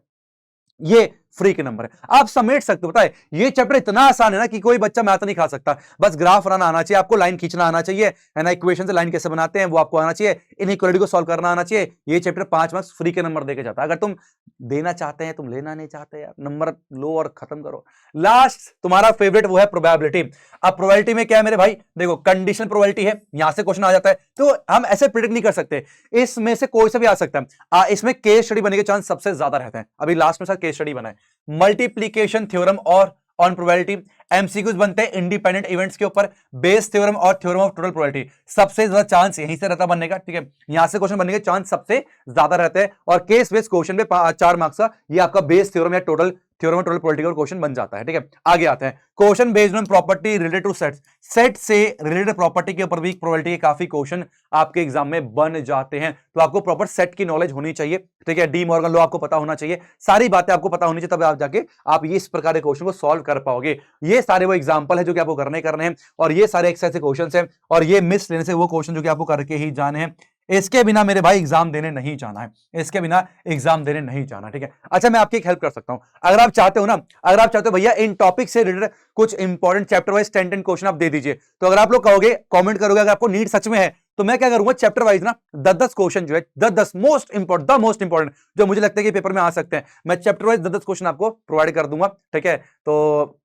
ये फ्री के नंबर है, आप समेट सकते हो। पता है ये चैप्टर इतना आसान है ना कि कोई बच्चा मैथ नहीं खा सकता। बस ग्राफ बनाना आना चाहिए आपको, लाइन खींचना आना चाहिए, है ना, इक्वेशन से लाइन कैसे बनाते हैं वो आपको आना चाहिए, इनइक्वालिटी को सॉल्व करना आना चाहिए। ये चैप्टर 5 मार्क्स फ्री के नंबर देके जाता है। अगर तुम देना चाहते हैं, तुम लेना नहीं चाहते यार, नंबर लो और खत्म करो। लास्ट तुम्हारा फेवरेट वो है प्रोबेबिलिटी। अब प्रोबेबिलिटी में क्या है मेरे भाई, देखो कंडीशनल प्रोबेबिलिटी है, यहां से क्वेश्चन आ जाता है, तो हम ऐसे प्रिडिक्ट नहीं कर सकते, इसमें से कोई सा भी आ सकता है। इसमें केस स्टडी बनने के चांस सबसे ज्यादा रहते हैं। अभी लास्ट में सर केस स्टडी बना है, मल्टीप्लीकेशन थ्योरम और ऑन प्रोबेबिलिटी। एमसीक्यूज बनते हैं इंडिपेंडेंट इवेंट्स के ऊपर, बेस थ्योरम और थ्योरम ऑफ टोटल प्रोबेबिलिटी। सबसे ज्यादा चांस यहीं से रहता बनने का, ठीक है, यहां से क्वेश्चन बनने के चांस सबसे ज्यादा रहते हैं। और केस बेस्ड क्वेश्चन पे 4 मार्क्स का ये आपका बेस थ्योरम या total theorem of total probability का क्वेश्चन बन जाता है, ठीक है। आगे आते हैं question based on property related two sets, set से रिलेटेड प्रॉपर्टी के ऊपर भी प्रोबेबिलिटी के काफी क्वेश्चन आपके एग्जाम में बन जाते हैं। तो आपको प्रॉपर सेट की नॉलेज होनी चाहिए, ठीक है, डी मॉर्गन लॉ आपको पता होना चाहिए, सारी बातें आपको पता होनी चाहिए, तब आप जाके आप ये इस प्रकार के क्वेश्चन को सॉल्व कर पाओगे। ये सारे वो एग्जांपल है जो कि आपको करने हैं, और ये सारे एक्सरसाइज के क्वेश्चंस हैं, और ये मिस लेने से वो क्वेश्चन जो कि आपको करके ही जाने हैं। इसके बिना मेरे भाई एग्जाम देने नहीं जाना है, इसके बिना एग्जाम देने नहीं जाना, ठीक है। अच्छा, मैं आपकी एक हेल्प कर सकता हूं, अगर आप चाहते हो ना, अगर आप चाहते हो भैया इन टॉपिक से रिलेटेड कुछ इंपॉर्टेंट चैप्टर वाइज 10 क्वेश्चन आप दे दीजिए, तो अगर आप लोग कहोगे, कमेंट करोगे, अगर आपको नीड सच में है, तो मैं क्या करूंगा, चैप्टर वाइज ना 10 क्वेश्चन जो है, 10 मोस्ट इंपॉर्टेंट जो मुझे लगता है कि पेपर में आ सकते हैं, मैं चैप्टर वाइज 10 क्वेश्चन आपको प्रोवाइड कर दूंगा, ठीक है। तो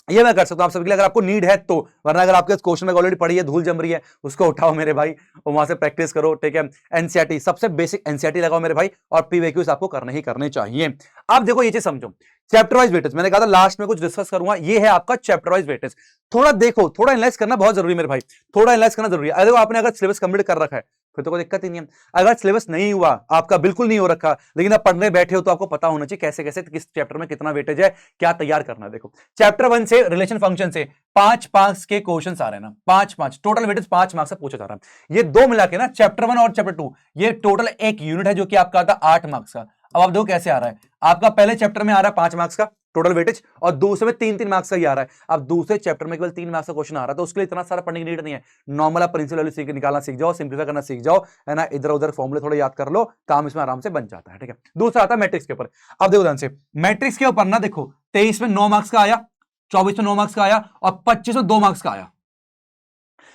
ये मैं कर सकता हूं आप सबके लिए, अगर आपको नीड है तो, वरना अगर आपके क्वेश्चन में ऑलरेडी पड़ी है, धूल जम रही है, उसको उठाओ मेरे भाई, और वहां से प्रैक्टिस करो, ठीक है। एनसीईआरटी सबसे बेसिक एनसीईआरटी लगाओ मेरे भाई, और पीवीक्यूज आपको करने ही करने चाहिए। अब देखो ये चीज समझो, चैप्टर वाइज वेटेज मैंने कहा था लास्ट में कुछ डिस्कस करूंगा, ये है आपका चैप्टर वाइज वेटेज। थोड़ा देखो, थोड़ा एनालाइज करना बहुत जरूरी है मेरे भाई, थोड़ा एनालाइज करना जरूरी है। देखो आपने अगर सिलेबस कंप्लीट कर रखा है फिर तो कोई दिक्कत ही नहीं है। अगर सिलेबस नहीं हुआ, आपका बिल्कुल नहीं हो रखा, लेकिन आप पढ़ने बैठे हो, तो आपको पता होना चाहिए कैसे कैसे किस चैप्टर में कितना वेटेज है, क्या तैयार करना है। देखो चैप्टर 1 से रिलेशन फंक्शन से 5 मार्क्स के क्वेश्चन आ रहे हैं ना, 5 टोटल वेटेज 5 मार्क्स से पूछा जा रहा है। ये दो मिला के ना, चैप्टर 1 और चैप्टर 2, ये टोटल एक यूनिट है जो कि आपका आता 8 मार्क्स का। अब आप देखो कैसे आ रहा है, आपका पहले चैप्टर में आ रहा है 5 मार्क्स का टोटल वेटेज, और दूसरे में 3-3 मार्क्स का ही आ रहा है। अब दूसरे चैप्टर में केवल 3 मार्क्स का क्वेश्चन आ रहा है, तो उसके लिए इतना सारा पढ़ने की नीड नहीं है। नॉर्मल आप प्रिंसिपल वैल्यू निकालना सीख जाओ, सिंप्लीफाई करना सीख जाओ, है ना, इधर उधर फॉर्मूले थोड़े याद कर लो, काम इसमें आराम से बन जाता है, ठीक है। दूसरा आता है मैट्रिक्स के ऊपर। अब देखो ध्यान से, मैट्रिक्स के ऊपर ना देखो 23 में 9 मार्क्स का आया, 24 में 9 मार्क्स का आया, और 25 में 2 मार्क्स का आया।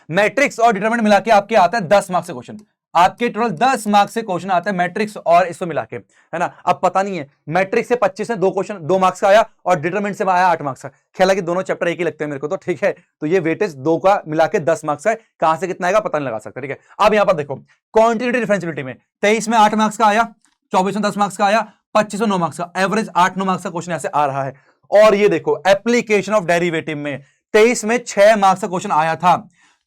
मैट्रिक्स और डिटरमिनेंट मिला के आपके आता है 10 मार्क्स का क्वेश्चन। आपके टोटल 10 मार्क्स से क्वेश्चन आता है मैट्रिक्स और इसको मिला के, है ना। अब पता नहीं है मैट्रिक्स से 25 में 2 क्वेश्चन 2 मार्क्स का आया और डिटरमिनेंट से आया 8 मार्क्स का। ख्याल कि दोनों चैप्टर एक ही लगते हैं मेरे को, तो ठीक है। तो ये वेटेज 2 का मिला के 10 मार्क्स का है, कहां से कितना आएगा पता नहीं लगा सकता, ठीक है। अब यहां पर देखो क्वांटिटी डिफरेंशियलिटी में 23 में 8 मार्क्स का आया, 24 में 10 मार्क्स का आया, 25 में 9 मार्क्स का, एवरेज 8-9 मार्क्स का क्वेश्चन यहां से आ रहा है। और ये देखो एप्लीकेशन ऑफ डेरिवेटिव में 23 में 6 मार्क्स का क्वेश्चन आया था,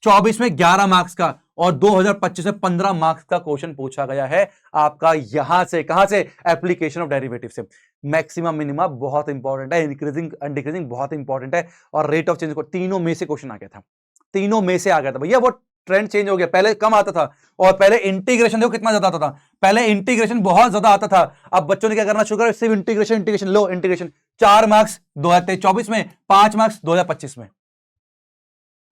24 में 11 मार्क्स का और 2025 में 15 मार्क्स का क्वेश्चन पूछा गया है आपका यहां से, कहां से, एप्लीकेशन ऑफ डेरिवेटिव से। मैक्सिमम मिनिमम बहुत इंपॉर्टेंट है, इंक्रीजिंग एंड डिक्रीजिंग बहुत इंपॉर्टेंट है, और रेट ऑफ चेंज को तीनों में से क्वेश्चन आ गया था, तीनों में से आ गया था भैया। वो ट्रेंड चेंज हो गया, पहले कम आता था और पहले इंटीग्रेशन देखो कितना ज्यादा आता था, पहले इंटीग्रेशन बहुत ज्यादा आता था। अब बच्चों ने क्या करना शुरू करा, सिर्फ इंटीग्रेशन इंटीग्रेशन लो इंटीग्रेशन। 4 मार्क्स 2024 में, 5 मार्क्स 2025 में।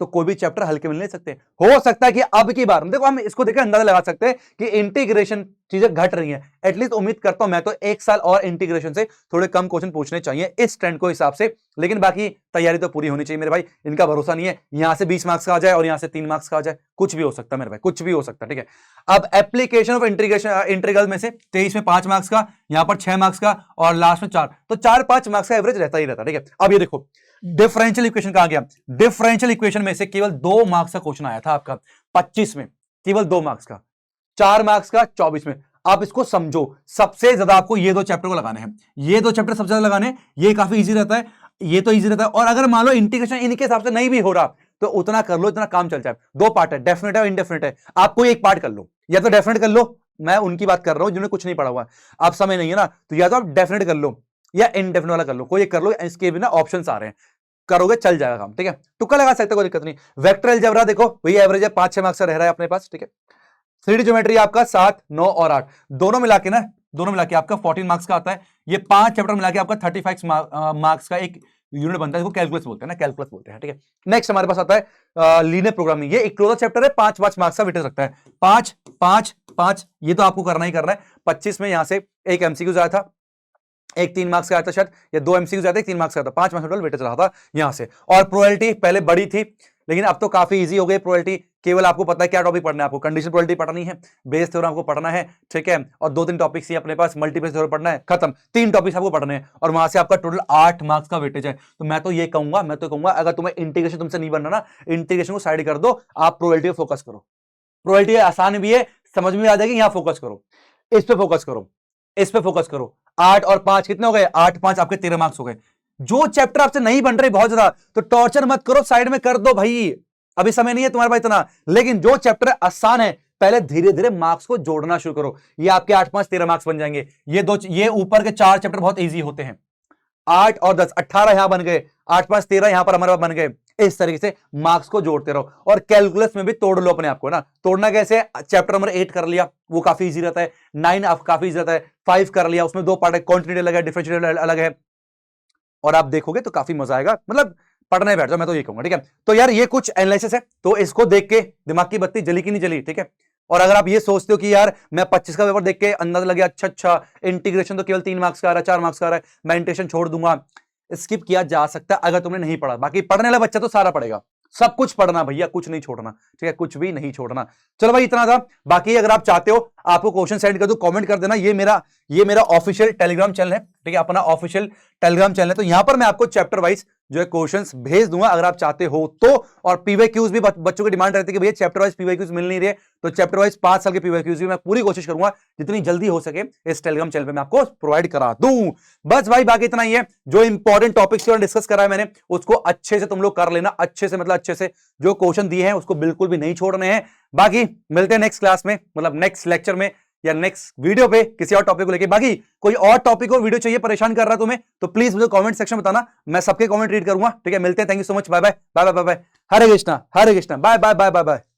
तो कोई भी चैप्टर हल्के में ले सकते हैं। हो सकता है कि अब की बार देखो हम इसको देखें अंदाजा लगा सकते हैं कि इंटीग्रेशन चीजें घट रही हैं। एटलीस्ट उम्मीद करता हूं मैं तो 1 साल और इंटीग्रेशन से थोड़े कम क्वेश्चन पूछने चाहिए इस ट्रेंड को हिसाब से। लेकिन बाकी तैयारी तो पूरी होनी चाहिए मेरे भाई, इनका भरोसा नहीं है यहां से 20 मार्क्स का आ जाए और यहां से 3 मार्क्स का आ जाए, कुछ भी हो सकता है मेरे भाई, कुछ भी हो सकता है, ठीक है। अब एप्लीकेशन ऑफ इंटीग्रेशन इंटीग्रल में से 23 में 5 मार्क्स का, यहां पर 6 मार्क्स का और लास्ट में 4, तो 4-5 मार्क्स का एवरेज रहता ही रहता, ठीक है। अब ये देखो डिफरेंशियल इक्वेशन कहां गया, डिफरेंशियल इक्वेशन में से केवल 2 मार्क्स का क्वेश्चन आया था आपका 25 में, केवल 2 मार्क्स का, 4 मार्क्स का 24 में। आप इसको समझो, सबसे ज्यादा आपको ये 2 चैप्टर को लगाने हैं, ये 2 चैप्टर सबसे ज्यादा लगाने, ये काफी इजी रहता है, ये तो इजी रहता है। और अगर मान लो इंटीग्रेशन इनके हिसाब से नहीं भी हो रहा तो उतना कर लो, इतना काम चल जाए। 2 पार्ट है, डेफिनेट है और इनडेफिनेट है, आप कोई एक पार्ट कर लो, या तो डेफिनेट कर लो, मैं उनकी बात कर रहा हूं जिन्होंने कुछ नहीं पढ़ा हुआ, आप समय नहीं है ना, तो या तो आप डेफिनेट कर लो या इनडेफिनेट वाला कर लो, कोई एक कर लो, इसके भी ना ऑप्शंस आ रहे हैं, करोगे चल जाएगा काम, ठीक है। तुक्का लगा सकते, कोई दिक्कत नहीं। वेक्टर अलजेब्रा देखो वही एवरेज है, 5-6 मार्क्स का रह रहा है अपने पास, ठीक है। 3D ज्योमेट्री आपका 7, 9 और 8 दोनों मिला के ना, दोनों मिला के आपका 14 मार्क्स का आता है। ये 5 चैप्टर मिला के आपका 35 मार्क्स का एक यूनिट बनता है, इसको कैलकुलस बोलते हैं ना, कैलकुलस बोलते हैं, ठीक है। नेक्स्ट हमारे पास आता है लीनियर प्रोग्रामिंग, ये एक क्लोजर चैप्टर है, 5-5 मार्क्स का वेटेज रखता है, 5-5-5, ये तो आपको करना ही करना है। 25 में यहां से एक एमसीक्यू आया था, एक 3 मार्क्स का आया था शायद, या 2 एमसीक्यू आए थे, 3 मार्क्स का था, 5 मार्क्स टोटल वेटेज रहा था यहां से। और प्रोबेबिलिटी पहले बड़ी थी लेकिन अब तो काफी इजी हो गई प्रोबेबिलिटी, केवल आपको पता है क्या टॉपिक पढ़ना है, आपको कंडीशनल प्रोबेबिलिटी पढ़नी है, बेस थ्योरम आपको पढ़ना है, ठीक है, और 2-3 टॉपिक्स ही अपने पास, मल्टीपल थ्योरम पढ़ना है, खत्म, 3 टॉपिक्स आपको पढ़ने हैं और वहां से आपका टोटल 8 मार्क्स का वेटेज है। तो मैं तो ये कहूंगा अगर तुम्हें इंटीग्रेशन तुमसे नहीं बनना ना, इंटीग्रेशन को साइड कर दो, आप प्रोबेबिलिटी पे फोकस करो। प्रोबेबिलिटी आसान भी है, समझ में आ जाएगी, यहां फोकस करो, इस पे फोकस करो, इस पे फोकस करो। 8 और 5 कितने हो गए, 8-5 आपके 13 मार्क्स हो गए। जो चैप्टर आपसे नहीं बन रहे बहुत ज्यादा तो टॉर्चर मत करो, साइड में कर दो भाई, अभी समय नहीं है तुम्हारे पास इतना। लेकिन जो चैप्टर आसान है पहले धीरे धीरे मार्क्स को जोड़ना शुरू करो, ये आपके 8-5 13 मार्क्स बन जाएंगे। ये ऊपर के 4 चैप्टर बहुत इजी होते हैं, 8 और 10 18 यहां बन गए, 8-5 13 यहां पर हमारे पास बन गए। इस तरीके से मार्क्स को जोड़ते रहो और कैलकुलस में भी तोड़ लो अपने आप को ना। तोड़ना कैसे, चैप्टर नंबर 8 कर लिया, वो काफी इजी रहता है, 9 काफी इजी रहता है, 5 कर लिया, उसमें 2 पार्ट है, क्वांटिटी अलग है, डिफरेंशियल अलग है, और आप देखोगे तो काफी मजा आएगा, मतलब पढ़ने बैठ जाओ, मैं तो ये कहूंगा, ठीक है। तो यार ये कुछ एनालिसिस है, तो इसको देख के दिमाग की बत्ती जली की नहीं जली, ठीक है। और अगर आप ये सोचते हो कि यार मैं 25 का पेपर देख के अंदाजा लगे, अच्छा इंटीग्रेशन तो केवल 3 मार्क्स का आ रहा है, 4 मार्क्स का आ रहा है, मैं इंटीग्रेशन छोड़ दूंगा, स्किप किया जा सकता है अगर तुमने नहीं पढ़ा। बाकी पढ़ने वाला बच्चा तो सारा पढ़ेगा, सब कुछ पढ़ना भैया, कुछ नहीं छोड़ना, ठीक है, कुछ भी नहीं छोड़ना। चलो भाई इतना था। बाकी अगर आप चाहते हो आपको क्वेश्चन सेंड कर दूं, कमेंट कर देना। ये मेरा ऑफिशियल टेलीग्राम चैनल है, ठीक है, अपना ऑफिशियल टेलीग्राम चैनल है, तो यहां पर मैं आपको चैप्टर वाइज जो है क्वेश्चंस भेज दूंगा अगर आप चाहते हो तो। और पीवाईक्यूज भी बच्चों की डिमांड रहती है कि भैया चैप्टर वाइज पीवाईक्यूज मिल नहीं रहे, तो चैप्टर वाइज 5 साल के पीवाईक्यूज भी मैं पूरी कोशिश करूंगा जितनी जल्दी हो सके इस टेलीग्राम चैनल पे मैं आपको प्रोवाइड करा दूं। बस भाई बाकी इतना ही है, जो इंपॉर्टेंट टॉपिक्स डिस्कस करा है मैंने उसको अच्छे से तुम लोग कर लेना, अच्छे से मतलब अच्छे से जो क्वेश्चन दिए हैं उसको बिल्कुल भी नहीं छोड़ने हैं। बाकी मिलते हैं नेक्स्ट क्लास में, मतलब नेक्स्ट लेक्चर में या नेक्स्ट वीडियो पे किसी और टॉपिक को लेके। बाकी कोई और टॉपिक और वीडियो चाहिए, परेशान कर रहा है तुम्हें, तो प्लीज मुझे कमेंट सेक्शन में बताना, मैं सबके कमेंट रीड करूंगा, ठीक है। मिलते हैं, thank you so much, bye bye bye bye bye bye, Hare Krishna bye bye bye bye.